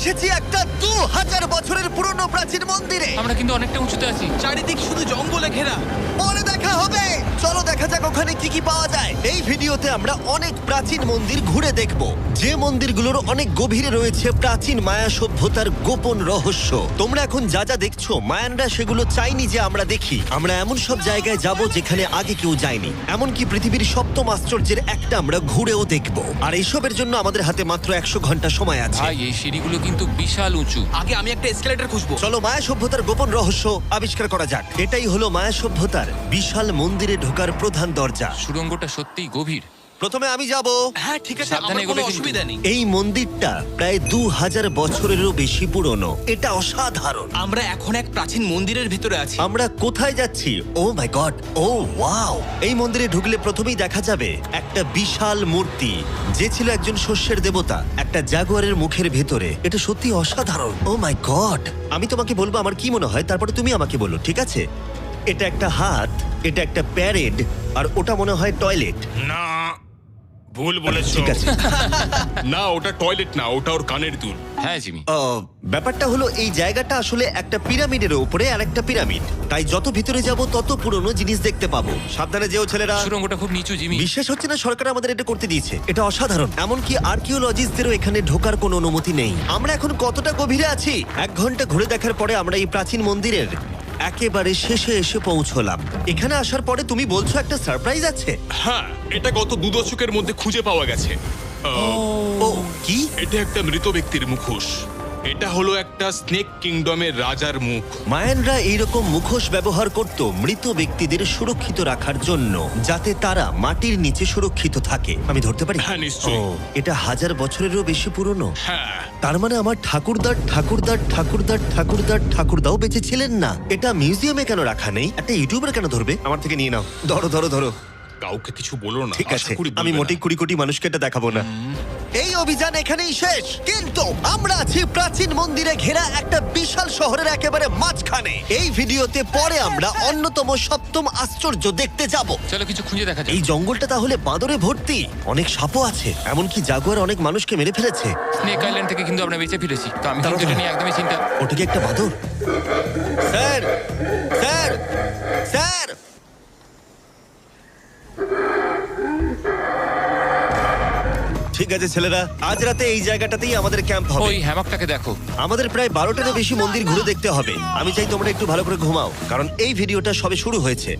এসেছি একটা 2000 বছরের পুরনো প্রাচীন মন্দিরে। আমরা কিন্তু অনেকটা উঁচুতে আছি। চারিদিক শুধু জঙ্গলে ঘেরা। পরে দেখা হবে। চলো দেখা যাক ওখানে কি কি পাওয়া যায়। এই ভিডিওতে আমরা অনেক প্রাচীন মন্দির ঘুরে দেখব, যে মন্দিরগুলোর অনেক গভীরে রয়েছে প্রাচীন মায়া সভ্যতার গোপন রহস্য। তোমরা এখন যা যা দেখছো, মায়ানরা সেগুলো চাইনি যে আমরা দেখি। আমরা এমন সব জায়গায় যাব যেখানে আগে কেউ যায়নি, এমনকি পৃথিবীর সপ্তম আশ্চর্যের একটা আমরা ঘুরেও দেখব। আর এইসবের জন্য আমাদের হাতে মাত্র 100 ঘন্টা সময় আছে। ভাই এই সিঁড়িগুলো কিন্তু বিশাল উঁচু। আগে আমি একটা এসকেলেটর খুঁজবো। চলো মায়া সভ্যতার গোপন রহস্য আবিষ্কার করা যাক। এটাই হলো মায়া সভ্যতার বিশাল মন্দিরে ঢোকার প্রধান দরজা। সুড়ঙ্গটা সত্যিই গভীর। প্রথমে আমি যাব। হ্যাঁ ঠিক আছে, সাবধানে আমার কোনো এগোবে কিন্তু। অসুবিধা নেই। এই মন্দিরটা প্রায় 2000 বছরেরও বেশি পুরনো। এটা অসাধারণ। আমরা এখন এক প্রাচীন মন্দিরের ভিতরে আছি। আমরা কোথায় যাচ্ছি? ও মাই গড, ও ওয়াও! এই মন্দিরে ঢুকলে প্রথমেই দেখা যাবে একটা বিশাল মূর্তি, যে ছিল একজন শস্যের দেবতা, একটা জাগুয়ারের মুখের ভেতরে। এটা সত্যি অসাধারণ। ও মাই গড! আমি তোমাকে বলবো আমার কি মনে হয়, তারপরে তুমি আমাকে বলো, ঠিক আছে? এটা একটা হাত, এটা একটা প্যারেড, আর ওটা মনে হয় টয়লেট। না, ভুল বলেছো। ঠিক আছে। না, ওটা টয়লেট না, ওটা ওর কানের দুল। হ্যাঁ জিমি। ব্যাপারটা হলো এই জায়গাটা আসলে একটা পিরামিডের উপরে আর একটা পিরামিড, তাই যত ভিতরে যাব তত পুরনো জিনিস দেখতে পাবো। সাবধানে যেও ছেলেরা। সুড়ঙ্গটা খুব নিচু জিমি। বিশ্বাস হচ্ছে না সরকার আমাদের এটা করতে দিয়েছে। এটা অসাধারণ। এমনকি আর্কিওলজিস্টদেরও এখানে ঢোকার কোনো অনুমতি নেই। আমরা এখন কতটা গভীরে আছি? 1 ঘন্টা ঘুরে দেখার পরে আমরা এই প্রাচীন মন্দিরের একেবারে শেষে এসে পৌঁছলাম। এখানে আসার পরে তুমি বলছো একটা সারপ্রাইজ আছে। হ্যাঁ, এটা গত 2 দশকের মধ্যে খুঁজে পাওয়া গেছে। ও কি? এটা একটা মৃত ব্যক্তির মুখোশ। এটা হলো একটা স্নেক কিংডমের রাজার মুখ। মায়ানরা এইরকম মুখোশ ব্যবহার করত মৃত ব্যক্তিদের সুরক্ষিত রাখার জন্য, যাতে তারা মাটির নিচে সুরক্ষিত থাকে। আমি ধরতে পারি? হ্যাঁ, নিশ্চয়ই। ও, এটা 1000 বছরেরও বেশি পুরনো। হ্যাঁ, তার মানে আমার ঠাকুরদাও বেঁচে ছিলেন না। এটা মিউজিয়ামে কেন রাখা নেই? একটা ইউটিউবার কেন ধরবে? আমার থেকে নিয়ে নাও। ধরো ধরো ধরো। কাউকে কিছু বলো না। ঠিক আশা আছে, করি বলবে আমি না। মোটেই কোটি কোটি মানুষকে এটা দেখাবো না। এই অভিযান এখানেই শেষ, কিন্তু আমরা আছি প্রাচীন মন্দিরে ঘেরা একটা বিশাল শহরের একেবারে মাঝখানে। এই ভিডিওতে পরে আমরা অন্যতম সপ্তম আশ্চর্য দেখতে যাব। চলো কিছু খুঁজে দেখা যাক। এই জঙ্গলটা তাহলে বাঁদরে ভর্তি, অনেক সাপও আছে, এমনকি জাগুয়ার অনেক মানুষকে মেরে ফেলেছে। স্নেক আইল্যান্ড থেকে কিন্তু আমরা বেঁচে ফিরেছি, তো আমি দাঁড়াও, কিন্তু এটা দাঁড়াও। নিয়ে একদমই চিন্তা। ওটা কি একটা বাঁদর? Sir, sir, sir! ঠিক আছে ছেলেরা, আজ রাতে এই জায়গাটাতেই আমাদের ক্যাম্প হবে। ওই হ্যামকটাকে দেখো। আমাদের প্রায় 12টারও বেশি মন্দির ঘুরে দেখতে হবে। আমি চাই তোমরা একটু ভালো করে ঘুমাও, কারণ এই ভিডিওটা সবে শুরু হয়েছে।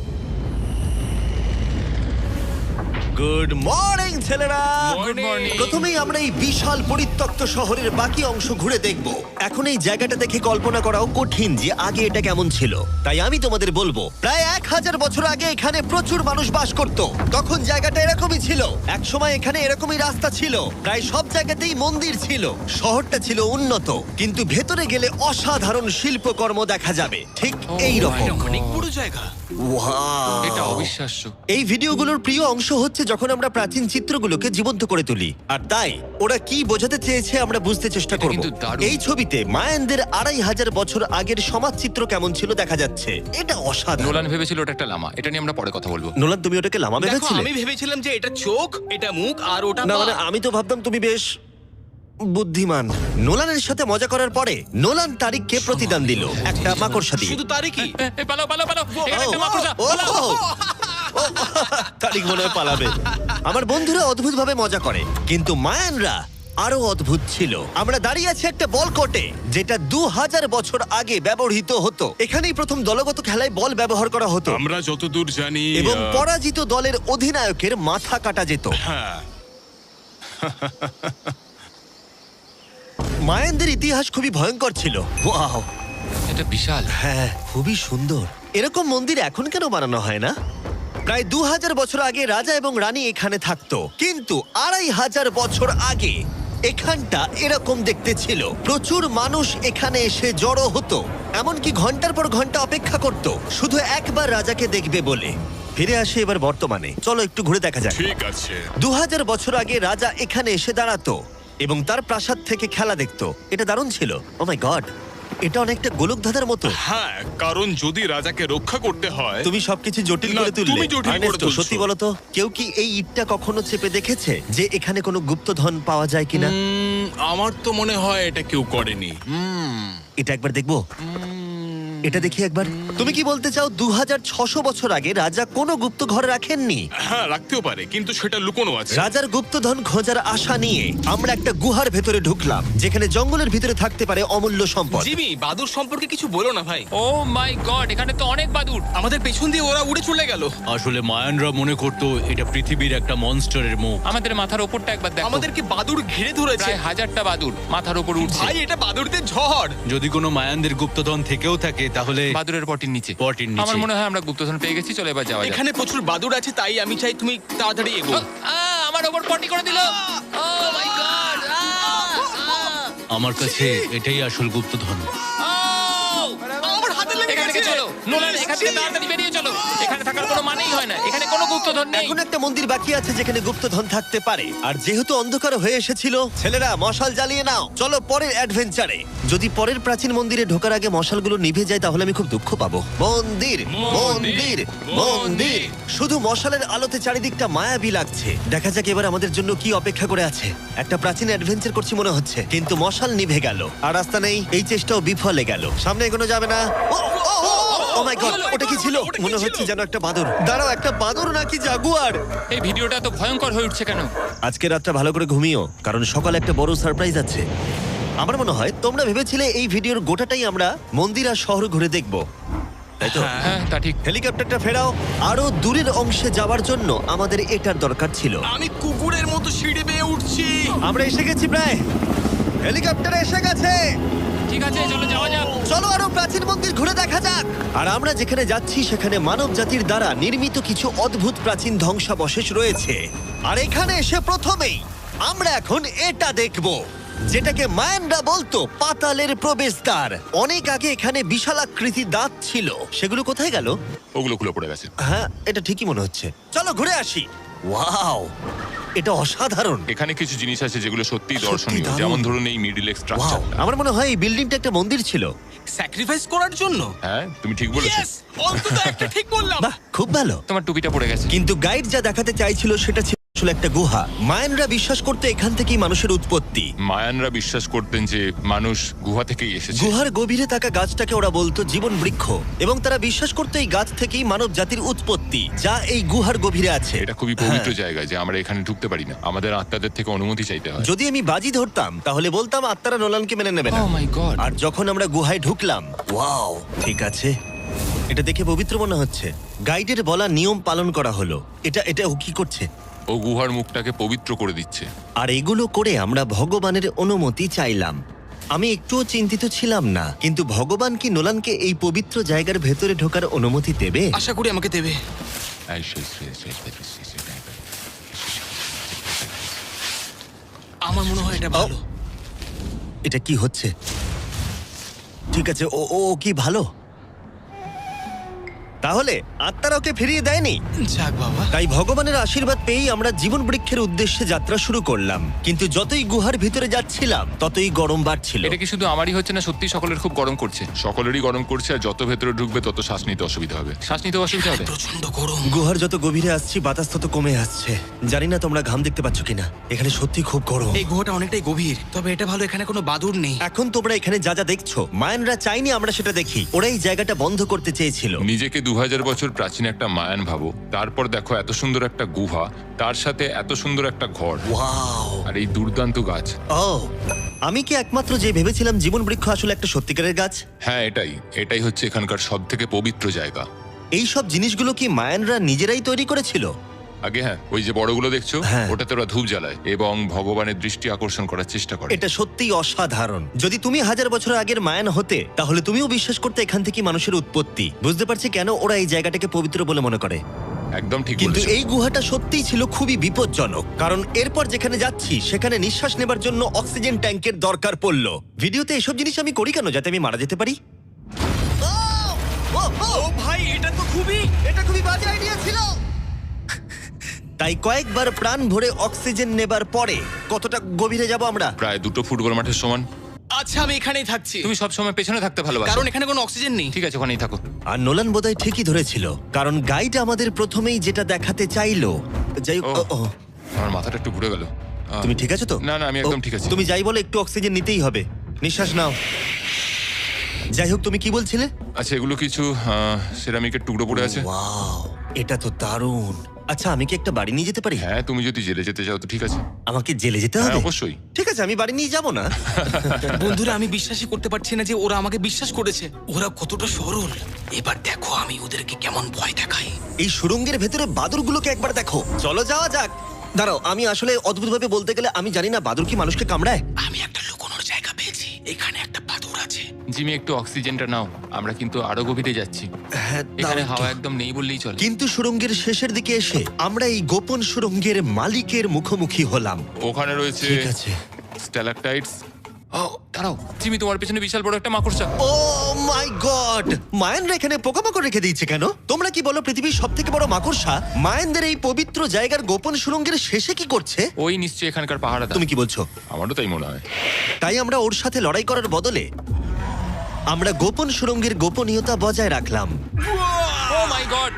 গুড মর্নিং ছেলেরা। Good morning. প্রথমেই আমরা এই বিশাল পরিত্যক্ত শহরের বাকি অংশ ঘুরে দেখব। এখন এই জায়গাটা দেখে কল্পনা করাও কঠিন যে আগে এটা কেমন ছিল। তাই আমি তোমাদের বলবো, প্রায় 1000 বছর আগে এখানে প্রচুর মানুষ বাস করত। তখন জায়গাটা এরকমই ছিল। এক সময় এখানে এরকমই রাস্তা ছিল, প্রায় সব জায়গাতেই মন্দির ছিল। শহরটা ছিল উন্নত, কিন্তু ভেতরে গেলে অসাধারণ শিল্পকর্ম দেখা যাবে, ঠিক এই রকম। এটা অনেক বড় জায়গা। এটা অবিশ্বাস্য। এই ভিডিওগুলোর প্রিয় অংশ হচ্ছে যখন আমরা প্রাচীন চিত্রগুলোকে জীবন্ত করে তুলি, আর তাই ওরা কি বোঝাতে চেয়েছে আমরা বুঝতে চেষ্টা এটা করব। কিন্তু দারুণ। এই ছবিতে মায়ানদের 2500 বছর আগের সমাজ চিত্র কেমন ছিল দেখা যাচ্ছে। এটা অসাধারণ। নোলান ভেবেছিল ওটা একটা লামা। এটা নিয়ে আমরা পরে কথা বলবো। নোলান, তুমি ওটাকে লামা দেখো, ভেবেছিলে? আমি ভেবেছিলাম যে এটা চোখ, এটা মুখ, আর ওটা না পা। মানে আমি তো ভাবতাম তুমি বেশ বুদ্ধিমান। নোলানের সাথে মজা করার পরে নোলান তারিখকে প্রতিদান দিল একটা মাকড়সা দিয়ে। শুধু তারই কি? পালাও পালাও পালাও, এখানে একটা মাকড়সা, ও, পালাও। ও, ও, তারিখ মনে হয় পালাবে। আমার বন্ধুরা অদ্ভুত ভাবে মজা করে, কিন্তু মায়ানরা আরো অদ্ভুত ছিল। আমরা দাঁড়িয়ে আছি একটা বল কোর্টে, যেটা 2000 বছর আগে ব্যবহৃত হতো। এখানেই প্রথম দলগত খেলায় বল ব্যবহার করা হতো, আমরা যতদূর জানি এবং পরাজিত দলের অধিনায়কের মাথা কাটা যেত। হ্যাঁ, মায়ানদের ইতিহাস খুবই ভয়ঙ্কর ছিল। ওয়াও, এটা বিশাল। হ্যাঁ, খুবই সুন্দর। এরকম মন্দির এখন কেন বানানো হয় না? প্রায় 2000 বছর আগে রাজা এবং রানী এখানে থাকতো, কিন্তু 2500 বছর আগে এখানটা এরকম দেখতে ছিল। প্রচুর মানুষ এখানে এসে জড়ো হতো, এমনকি ঘন্টার পর ঘন্টা অপেক্ষা করত শুধু একবার রাজাকে দেখবে বলে। ফিরে আসে এবার বর্তমানে, চলো একটু ঘুরে দেখা যাক। ঠিক আছে। 2000 বছর আগে রাজা এখানে এসে দাঁড়াতো এবং তার প্রাসাদ থেকে খেলা দেখতো। এটা দারুণ ছিল। ও মাই গড, এটা অনেকটা গোলকধাঁধার মতো। হ্যাঁ, কারণ যদি রাজাকে রক্ষা করতে হয়। তুমি সবকিছু জটিল না, করে তুললে। তুমি জটিল করে আর্নেস্টো, তুলছো। সত্যি বলো তো, কেউ কি এই ইটটা কখনো চেপে দেখেছে যে এখানে কোনো গুপ্তধন পাওয়া যায় কিনা? আমার তো মনে হয় এটা কেউ করেনি। এটা একবার দেখবো, এটা দেখি একবার। তুমি কি বলতে চাও 2600 বছর আগে রাজা কোনো গুপ্ত ঘরে রাখেননি? হ্যাঁ, রাখতেও পারে, কিন্তু সেটা লুকোনো আছে। রাজার গুপ্তধন খোঁজার আশা নিয়ে আমরা একটা গুহার ভেতরে ঢুকলাম, যেখানে জঙ্গলের ভিতরে থাকতে পারে অমূল্য সম্পদ। জিমি, বাদুর সম্পর্কে কিছু বলো না ভাই। ও মাই গড, এখানে তো অনেক বাদুড়। আমাদের পেছন দিয়ে ওরা উড়ে চলে গেল। আসলে মায়ানরা মনে করতো এটা পৃথিবীর একটা মনস্টারের মুখ। আমাদের মাথার ওপরটা একবার দেখো, আমাদেরকে বাদুর ঘিরে ধরেছে। প্রায় 1000টা বাদুড় মাথার ওপর উঠছে। ভাই, এটা বাদুরদের ঝড়। যদি কোনো মায়ানদের গুপ্তধন থেকেও থাকে তাহলে বাদুড়ের পটির নিচে। পটির নিচে। আমার মনে হয় আমরা গুপ্তধন পেয়ে গেছি, চলে এবার যাওয়া যাক। এখানে প্রচুর বাদুর আছে, তাই আমি চাই তুমি তাড়াতাড়ি এগো। আমার ওপর পটি করে দিল। ও মাই গড। আমার কাছে এটাই আসল গুপ্তধন। আমার হাতে লেগে এখান থেকে গেছে। চলো নোলান, এখান থেকে তাড়াতাড়ি বেরিয়ে চলো। এখানে থাকার কোনো মানেই হয় না, এখানে কোনো গুপ্তধন নেই। এখন একটা মন্দির বাকি আছে যেখানে গুপ্তধন থাকতে পারে, আর যেহেতু অন্ধকার হয়ে এসেছিল, ছেলেরা মশাল জ্বালিয়ে নাও। চলো পরের অ্যাডভেঞ্চারে। যদি পরের প্রাচীন মন্দিরে ঢোকার আগে মশালগুলো নিভে যায় তাহলে আমি খুব দুঃখ পাবো। মন্দির, মন্দির, মন্দির। শুধু মশালের আলোতে চারিদিকটা মায়াবী লাগছে। দেখা যাক এবার আমাদের জন্য কি অপেক্ষা করে আছে। একটা প্রাচীন অ্যাডভেঞ্চার করছি মনে হচ্ছে, কিন্তু মশাল নিভে গেল আর রাস্তা নেই। এই চেষ্টাও বিফলে গেল। সামনে এগোনো যাবে না। ও মাই গড, ওটা কি ছিল? মনে হচ্ছে যেন একটা বাদুড়। দাঁড়াও, একটা বাদুড় নাকি জাগুয়ার? এই ভিডিওটা তো ভয়ঙ্কর হয়ে উঠছে কেন? আজকে রাতটা ভালো করে ঘুমিও, কারণ সকালে একটা বড় সারপ্রাইজ আছে। আমার মনে হয় তোমরা ভেবেছিলে এই ভিডিওর গোটাটাই আমরা মন্দির আর শহর ঘুরে দেখব, তাই তো? হ্যাঁ, তা ঠিক। হেলিকপ্টারটা ফেরাও। আরো দূরের অংশে যাওয়ার জন্য আমাদের এটার দরকার ছিল। আমি কুকুরের মতো সিঁড়ি বেয়ে উঠছি। আমরা এসে গেছি প্রায়। হেলিকপ্টার এসে গেছে। ঠিক আছে, চলো যাওয়া যাক। চলো আরো প্রাচীন মন্দির ঘুরে দেখা যাক। আর আমরা যেখানে যাচ্ছি সেখানে মানব জাতির দ্বারা নির্মিত কিছু অদ্ভুত প্রাচীন ধ্বংসাবশেষ রয়েছে। আর এখানে এসে প্রথমেই আমরা এখন এটা দেখব, যেটাকে মায়ানরা বলতো পাতালের প্রবেশদ্বার। অনেক আগে এখানে বিশালাকৃতির দাঁত ছিল, সেগুলো কোথায় গেল? ওগুলো খুলে পড়ে গেছে। হ্যাঁ, এটা ঠিকই মনে হচ্ছে। চলো ঘুরে আসি। ওয়াও, এটা অসাধারণ। এখানে কিছু জিনিস আছে যেগুলো সত্যিই সত্যি দর্শনীয়, দারুণ। যেমন ধরুন এই মিডল ওয়াও, স্ট্রাকচারটা। আমার মনে হয় এই বিল্ডিংটা একটা মন্দির ছিল। স্যাক্রিফাইস করার জন্য। হ্যাঁ, তুমি ঠিক বলেছো। Yes! অন্তত একটা ঠিক বললাম। বাহ, খুব ভালো। তোমার টুপিটা পড়ে গেছে। কিন্তু গাইড যা দেখাতে চাইছিল সেটা ছিল আসলে একটা গুহা। মায়ানরা বিশ্বাস করতে এখান থেকেই মানুষের উৎপত্তি। মায়ানরা বিশ্বাস করতেন যে মানুষ গুহা থেকেই এসেছে। গুহার গভীরে থাকা গাছটাকে ওরা বলতো জীবন বৃক্ষ, এবং তারা বিশ্বাস করতো এই গাছ থেকেই মানব জাতির উৎপত্তি, যা এই গুহার গভীরে আছে। এটা খুবই পবিত্র জায়গা যে আমরা এখানে ঢুকতে পারি না, আমাদের আত্মাদের থেকে অনুমতি চাইতে হয়। যদি আমি বাজি ধরতাম তাহলে বলতাম আত্মারা নোলানকে মেনে নেবে না। ও মাই গড। আর যখন আমরা গুহায় ঢুকলাম, ওয়াও, ঠিক আছে, এটা দেখে পবিত্র মনে হচ্ছে। গাইডের বলা নিয়ম পালন করা হলো। এটা ও কি করছে? ও গুহার মুখটাকে পবিত্র করে দিচ্ছে। আর এগুলো করে আমরা ভগবানের অনুমতি চাইলাম। আমি একটুও চিন্তিত ছিলাম না, কিন্তু ভগবান কি নোলানকে এই পবিত্র জায়গার ভেতরে ঢোকার অনুমতি দেবে? আশা করি আমাকে দেবে। আমার মনে হয় এটা ভালো। এটা কি হচ্ছে? ঠিক আছে, ও ও ও কি ভালো? তাহলে আত্মারা ওকে ফিরিয়ে দেয়নি। যাক বাবা। তাই ভগবানের আশীর্বাদ পেয়েই আমরা জীবন বৃক্ষের উদ্দেশ্যে যাত্রা শুরু করলাম। কিন্তু যতই গুহার ভিতরে যাচ্ছিলাম ততই গরম বাড়ছিল। এটা কি শুধু আমারই হচ্ছে না, সত্যি সকলের খুব গরম করছে। সকলেরই গরম করছে, আর যত ভেতরে ঢুকবে তত শ্বাস নিতে অসুবিধা হবে। শ্বাস নিতে অসুবিধা হবে। প্রচন্ড গরম। গুহার যত গভীরে আসছি বাতাস তত কমে আসছে। জানি না তোমরা ঘাম দেখতে পাচ্ছ কিনা, এখানে সত্যি খুব গরম। এই গুহাটা অনেকটাই গভীর, তবে এটা ভালো এখানে কোনো বাদুর নেই। এখন তোমরা এখানে যা যা দেখছো, মায়ানরা চাইনি আমরা সেটা দেখি। ওরা এই জায়গাটা বন্ধ করতে চেয়েছিল। নিজেকে 2000 বছর প্রাচীন একটা মায়ান ভাবো, তারপর দেখো এত সুন্দর একটা গুহা, তার সাথে এত সুন্দর একটা ঘর, ওয়াও, আর এই দুর্দান্ত গাছ। ও, আমি কি একমাত্র যে ভেবেছিলাম জীবন বৃক্ষ আসলে একটা সত্যিকারের গাছ? হ্যাঁ, এটাই হচ্ছে এখানকার সব থেকে পবিত্র জায়গা। এই সব জিনিসগুলো কি মায়ানরা নিজেরাই তৈরি করেছিল? আগে হ্যাঁ, ওই যে বড়গুলো দেখছো, হ্যাঁ। ওটাতে ওরা ধূপ জ্বালায় এবং ভগবানের দৃষ্টি আকর্ষণ করার চেষ্টা করে। এটা সত্যিই অসাধারণ। যদি তুমি 1000 বছর আগের মায়ান হতে, তাহলে তুমিও বিশ্বাস করতে এখান থেকে মানুষের উৎপত্তি। বুঝতে পারছি কেন ওরা এই জায়গাটাকে পবিত্র বলে মনে করে। একদম ঠিক কিন্তু বলেছো। এই গুহাটা সত্যিই ছিল খুবই বিপজ্জনক, কারণ এরপর যেখানে যাচ্ছি সেখানে নিঃশ্বাস নেবার জন্য অক্সিজেন ট্যাঙ্কের দরকার পড়লো। ভিডিওতে এসব জিনিস আমি করি কেন? যাতে আমি মারা যেতে পারি। ও ভাই, এটা তো এটা খুবই বাজে আইডিয়া ছিল। তাই কয়েকবার প্রাণ ভরে অক্সিজেন নেবার পরে কতটা গভীরে যাব আমরা? প্রায় 2 ফুটবল মাঠের সমান। আচ্ছা, আমি এখানেই থাকছি। তুমি সব সময় পেছনে থাকতে ভালোবাসো। কারণ এখানে কোনো অক্সিজেন নেই। ঠিক আছে, ওখানেই থাকো। আর নোলান বোধহয় ঠিকই ধরেছিল, কারণ গাইড আমাদের প্রথমেই যেটা দেখাতে চাইলো। যাই হোক, ও। আমার মাথাটা একটু ঘুরে গেল। তুমি ঠিক আছো তো? না, না, আমি একদম ঠিক আছি। তুমি যাই বলো, একটু অক্সিজেন নিতেই হবে। নিঃশ্বাস নাও। যাই হোক, তুমি কি বলছিলে? আচ্ছা, এগুলো কিছু সেরামিকের টুকরো পড়ে আছে। ওয়াও, এটা তো দারুণ। আচ্ছা, আমি কি একটা বাড়ি নিয়ে যেতে পারি? হ্যাঁ, তুমি যদি জেলে যেতে চাও তো ঠিক আছে। আমাকে জেলে যেতে হ্যাঁ, হবে? অবশ্যই। ঠিক আছে, আমি বাড়ি নিয়ে যাব না। বন্ধুরা, আমি বিশ্বাসই করতে পারছি না যে ওরা আমাকে বিশ্বাস করেছে। ওরা কতটা সরল। এবার দেখো আমি ওদেরকে কেমন ভয় দেখাই। এই সুড়ঙ্গের ভেতরে বাদুরগুলোকে একবার দেখো। চলো যাওয়া যাক। দাঁড়াও, আমি আসলে অদ্ভুতভাবে বলতে গেলে আমি জানি না বাদুর কি মানুষকে কামড়ায়। আমি একটা লুকোনোর জায়গা পেয়েছি। এখানে একটা বাদুড় আছে। জিমি, একটু অক্সিজেনটা নাও। আমরা কিন্তু আরো গভীরে যাচ্ছি। হ্যাঁ, এখানে দাও হাওয়া একটু। একদম নেই বললেই চলে। কিন্তু সুড়ঙ্গের শেষের দিকে এসে আমরা এই গোপন সুড়ঙ্গের মালিকের মুখোমুখি হলাম। ওখানে রয়েছে ঠিক আছে। স্ট্যালাকটাইটস। ও, দাঁড়াও জিমি, তোমার পেছনে বিশাল বড় একটা মাকড়সা। ও মাই গড! মায়ানরা এখানে পোকামাকড় রেখে দিয়েছে কেন? তোমরা কি বলো, পৃথিবীর সবথেকে বড় মাকড়সা মায়ানদের এই পবিত্র জায়গার গোপন সুড়ঙ্গের শেষে কি করছে? ওই নিশ্চয়ই এখানকার পাহাড়া। তুমি কি বলছো? আমারও তাই মনে হয়। তাই আমরা ওর সাথে লড়াই করার বদলে আমরা গোপন সুড়ঙ্গের গোপনীয়তা বজায় রাখলাম। ও মাই গড!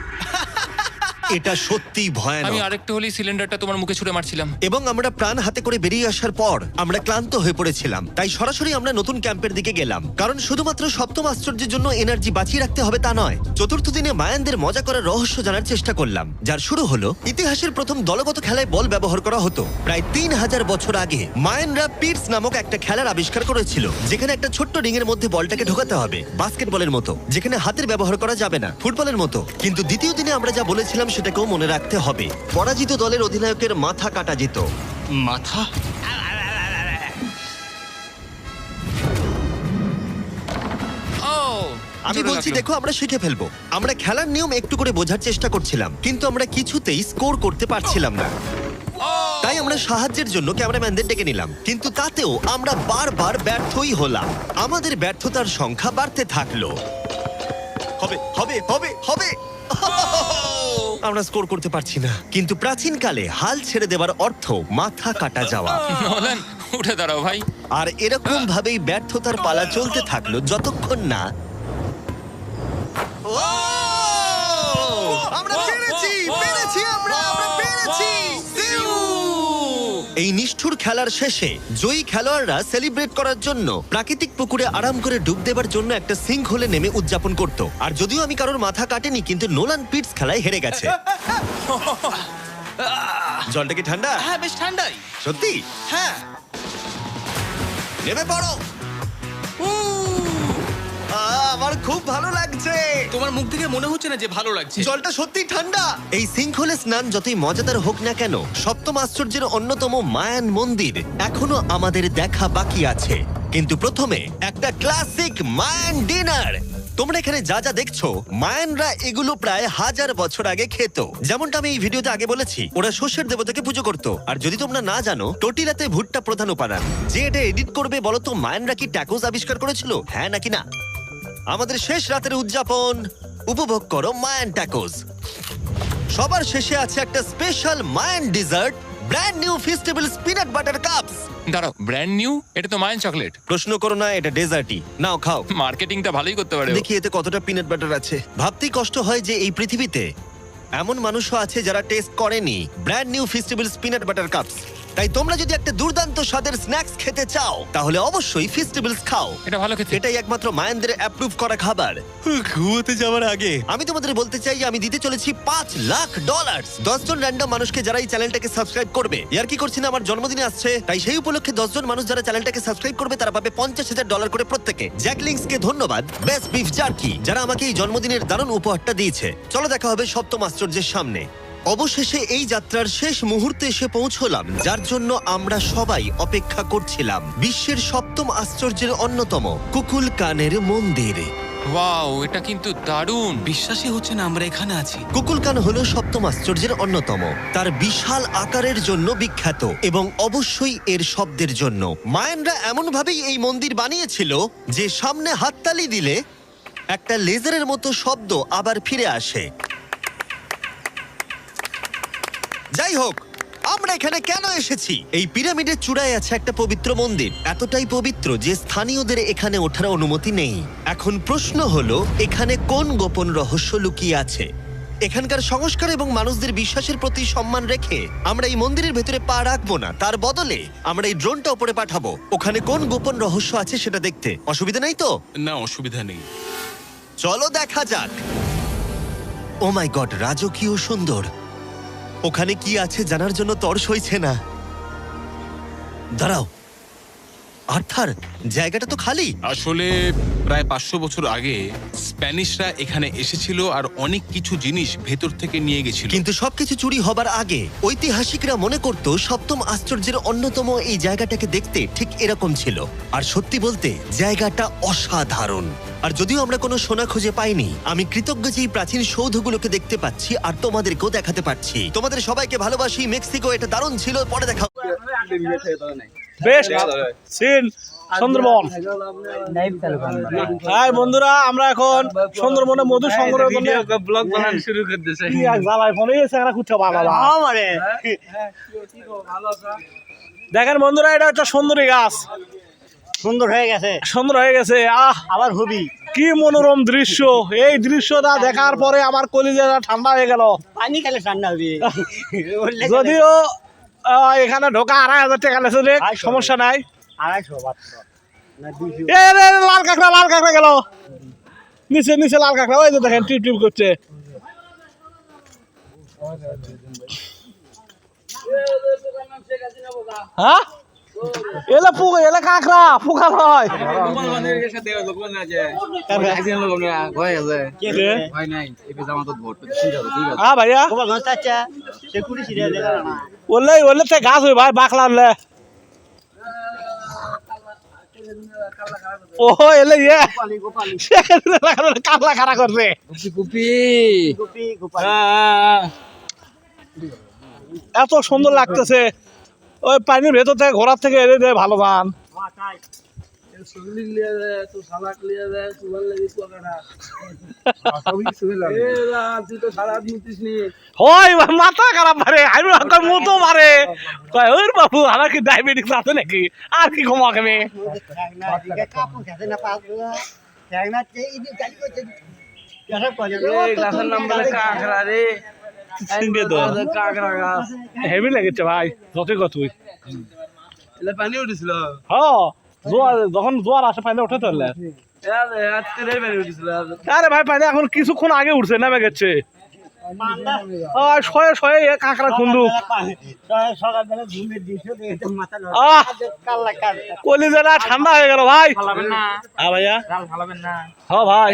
এটা সত্যিই আমি ভয়ানক। আরেকটু হলেই সিলিন্ডারটা তোমার মুখে ছুঁড়ে মারছিলাম। এবং আমরা প্রাণ হাতে করে বেরিয়ে আসার পর আমরা ক্লান্ত হয়ে পড়েছিলাম, তাই সরাসরি আমরা নতুন ক্যাম্পের দিকে গেলাম। কারণ শুধুমাত্র সপ্তম আশ্চর্যের জন্য এনার্জি বাঁচিয়ে রাখতে হবে তা নয়। চতুর্থ দিনে মায়ানদের মজা করার রহস্য জানার চেষ্টা করলাম, যার শুরু হলো ইতিহাসের প্রথম দলগত খেলায় বল ব্যবহার করা হতো। প্রায় 3000 বছর আগে মায়ানরা পিটস নামক একটা খেলার আবিষ্কার করেছিল, যেখানে একটা ছোট্ট রিং এর মধ্যে বলটাকে ঢোকাতে হবে, বাস্কেটবলের মতো, যেখানে হাতের ব্যবহার করা যাবে না, ফুটবলের মতো। কিন্তু দ্বিতীয় দিনে আমরা যা বলেছিলাম সেটাকেও মনে রাখতে হবে। পরাজিত দলের অধিনায়কের মাথা কাটা যেত। মাথা? ও, আমি জোরে বলছি লাগলো। দেখো, আমরা শিখে ফেলবো। আমরা খেলার নিয়ম একটু করে বোঝার চেষ্টা করছিলাম, কিন্তু আমরা কিছুতেই স্কোর করতে পারছিলাম না। তাই আমরা সাহায্যের জন্য ক্যামেরাম্যানদের ডেকে নিলাম, কিন্তু তাতেও আমরা বারবার ব্যর্থই হলাম। আমাদের ব্যর্থতার সংখ্যা বাড়তে থাকলো। হবে হবে হবে হবে আমরা স্কোর করতে পারছি না। কিন্তু প্রাচীনকালে হাল ছেড়ে দেওয়ার অর্থ মাথা কাটা যাওয়া। নোলান, উঠে দাঁড়াও ভাই। আর এরকম ভাবেই ব্যর্থতার পালা চলতে থাকলো যতক্ষণ না আমরা পেরেছি, পেরেছি, আমরা পেরেছি। এই নিষ্ঠুর খেলার শেষে জয়ী খেলোয়াড়রা সেলিব্রেট করার জন্য প্রাকৃতিক পুকুরে আরাম করে ডুব দেবার জন্য একটা সিঙ্কহোলে নেমে উদযাপন করত। আর যদিও আমি কারোর মাথা কাটেনি, কিন্তু নোলান পিটস খেলায় হেরে গেছে। জলটা কি ঠান্ডা? হ্যাঁ, বেশ ঠান্ডাই। সত্যি? হ্যাঁ। নেমে পড়ো। আমার খুব ভালো লাগছে। তোমার মুখ থেকে মনে হচ্ছে না যে ভালো লাগছে। জলটা সত্যি ঠান্ডা। এই সিঙ্কহোলে স্নান যতই মজাদার হোক না কেন, সপ্তম আশ্চর্যের অন্যতম মায়ান মন্দির এখনো আমাদের দেখা বাকি আছে। কিন্তু প্রথমে একটা ক্লাসিক মায়ান ডিনার। তোমরা এখানে যা যা দেখছো, মায়ানরা এগুলো প্রায় 1000 বছর আগে খেত। যেমনটা আমি এই ভিডিওতে আগে বলেছি, ওরা শস্যের দেবতাকে পুজো করত। আর যদি তোমরা না জানো, টোটিলাতে ভুট্টা প্রধান উপাদান। যে এটা এডিট করবে বলো তো, মায়ানরা কি ট্যাকোস আবিষ্কার করেছিল, হ্যাঁ নাকি না? আমাদের শেষ রাতের উদযাপন উপভোগ করো মায়ান ট্যাকোস। সবার শেষে আছে একটা special Mayan dessert, brand new festivals peanut butter cups. দাঁড়াও, ব্র্যান্ড নিউ? এটা তো মায়ান চকলেট। প্রশ্ন করো না, এটা ডেজার্টই। নাও খাও। মার্কেটিংটা ভালোই করতে পারে ও। দেখি এতে কতটা পিনাট বাটার আছে। ভাবতেই কষ্ট হয় যে এই পৃথিবীতে এমন মানুষও আছে যারা টেস্ট করেনি brand new festivals peanut butter cups. তাই তোমরা যদি একটা দুর্দান্ত স্বাদের স্ন্যাক্স খেতে চাও, তাহলে অবশ্যই ফেস্টিভ্যালস খাও। এটা ভালো খেতে। এটাই একমাত্র মায়ানদের অ্যাপ্রুভ করা খাবার। ঘুমোতে যাওয়ার আগে আমি তোমাদের বলতে চাই যে আমি দিতে চলেছি $5 লাখ। 10 জন র্যান্ডম মানুষকে যারা এই চ্যানেলটাকে সাবস্ক্রাইব করবে। আর কি করছি না, আমার জন্মদিনে আসছে, তাই সেই উপলক্ষে 10 জন মানুষ যারা চ্যানেলটাকে সাবস্ক্রাইব করবে তারা পাবে $50,000 করে প্রত্যেকে। জ্যাকলিংসকে ধন্যবাদ, বেস্ট বিফ জার্কি, যারা আমাকে এই জন্মদিনের দারুণ উপহারটা দিয়েছে। চলো দেখা হবে সপ্তম আশ্চর্যের সামনে। অবশেষে এই যাত্রার শেষ মুহূর্তে এসে পৌঁছলাম, যার জন্য আমরা সবাই অপেক্ষা করছিলাম। বিশ্বের সপ্তম আশ্চর্যের অন্যতম কুকুলকানের মন্দির। ওয়াও, এটা কিন্তু দারুণ। বিশ্বাসই হচ্ছে না আমরা এখানে আছি। কুকুলকান হলো সপ্তম আশ্চর্যের অন্যতম। তার বিশাল আকারের জন্য বিখ্যাত এবং অবশ্যই এর শব্দের জন্য। মায়ানরা এমন ভাবেই এই মন্দির বানিয়েছিল যে সামনে হাততালি দিলে একটা লেজারের মতো শব্দ আবার ফিরে আসে। যাই হোক, আমরা এখানে কেন এসেছি? এই পিরামিডের চূড়ায় আছে একটা পবিত্র মন্দির, এতটাই পবিত্র যে স্থানীয়দের এখানে ওঠার অনুমতি নেই। এখন প্রশ্ন হলো, এখানে কোন গোপন রহস্য লুকিয়ে আছে? এখানকার সংস্কার এবং মানুষদের বিশ্বাসের প্রতি সম্মান রেখে আমরা এই মন্দিরের ভেতরে পা রাখবো না, তার বদলে আমরা এই ড্রোনটা উপরে পাঠাবো ওখানে কোন গোপন রহস্য আছে সেটা দেখতে। অসুবিধা নেই তো? না, অসুবিধা নেই। চলো দেখা যাক। ও মাই গড, রাজকীয় সুন্দর। ওখানে কি আছে জানার জন্য তর সইছে না। দাঁড়াও আর্থার, জায়গাটা তো খালি। আসলে প্রায় 500 বছর আগে স্প্যানিশরা এখানে এসেছিল আর অনেক কিছু জিনিস ভেতর থেকে নিয়ে গেছিল। কিন্তু সবকিছু চুরি হবার আগে ঐতিহাসিকরা মনে করত সপ্তম আশ্চর্যের অন্যতম এই জায়গাটাকে দেখতে ঠিক এরকম ছিল। আর সত্যি বলতে জায়গাটা অসাধারণ। আর যদিও আমরা কোনো সোনা খুঁজে পাইনি, আমি কৃতজ্ঞ যে এই প্রাচীন সৌধগুলোকে দেখতে পাচ্ছি আর তোমাদেরকেও দেখাতে পারছি। তোমাদের সবাইকে ভালোবাসি। মেক্সিকো, এটা দারুণ ছিল। পরে দেখা। Best scene Sundarban. হাই বন্ধুরা, আমরা এখন সুন্দরবনে মধু সংগ্রহের জন্য ব্লগ বানানো শুরু করতেছি। কি আর জ্বালায় ফোনে এসে এরা খুঁজছে বাবা। দেখেন বন্ধুরা, এটা একটা সুন্দরী গাছ। সুন্দর হয়ে গেছে, সুন্দর হয়ে গেছে। আবার হবি। কি মনোরম দৃশ্য! এই দৃশ্যটা দেখার পরে আমার কলিজাটা ঠান্ডা হয়ে গেল। পানি খেলে ঠান্ডা হবি। যদিও এখানে ঢোকা 2500 টাকা লেছে রে, সমস্যা নাই। 250 না 200। এ রে, লাল কাঁকড়া গেল নিচে নিচে, লাল কাঁকড়া। ওই যে দেখেন টিপ টিপ করছে। হ্যাঁ, এলে কাঁকড়া পোকা নয়। হ্যাঁ ভাইয়া, তোমার ঘর চাচা সে কুড়ি সিরিয়া দেখ না। ওলে তে গাছ হই ভাই, বাকলা উঠলে। ও এলে ইয়ে কাতলা খাড়া করছে। গুপি গোপাল। এত সুন্দর লাগতেছে। ওই পানির ভেতর থেকে ঘোরার থেকে এলে দেয় ভালো ধান। হয় মাথা খারাপ মারে, আমি মতো মারে। ওর বাবু, আমার কি ডায়াবেটিস আছে নাকি? আর কি ঘুমা খাবে। কাপড় খেতে না পাবো না এই গাড়ি করতে হেভি লেগেছে ভাই, যতই কতই। পানি উঠেছিল। হ্যাঁ, যখন জোয়ার আসে পানি ওঠে তো। আরে ভাই, পানি এখন কিছুক্ষণ আগে উঠছে, নেমে গেছে। শয়ে শয়ে কাঁকড়া খুন্দু। সকালবেলা ঘুমের দৃশ্য দেখে মাথা কলিজাটা ঠান্ডা হয়ে গেল ভাই। হ্যাঁ ভাইয়া, হ্যাঁ ভাই।